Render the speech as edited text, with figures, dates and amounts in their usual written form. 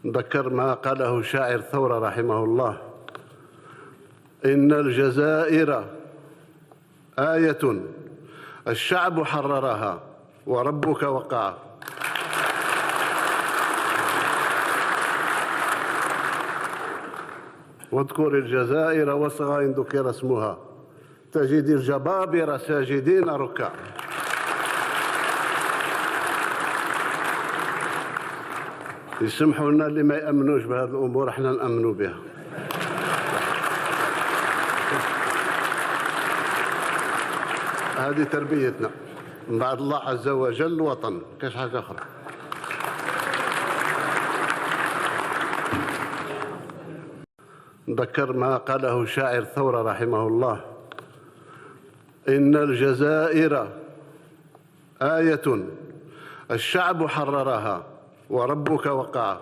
ذكر ما قاله شاعر ثورة رحمه الله: إن الجزائر آية الشعب حررها وربك وقعها. واذكر الجزائر وصغى إن ذكر اسمها تجد الجبابرة ساجدين ركع. يسمحوا لنا اللي ما يأمنوش بهذه الأمور احنا نأمنوا بها. هذه تربيتنا من بعد الله عز وجل الوطن، كاش حاجة أخرى. ذكر ما قاله شاعر ثورة رحمه الله: إن الجزائر آية الشعب حررها وربك وقعها.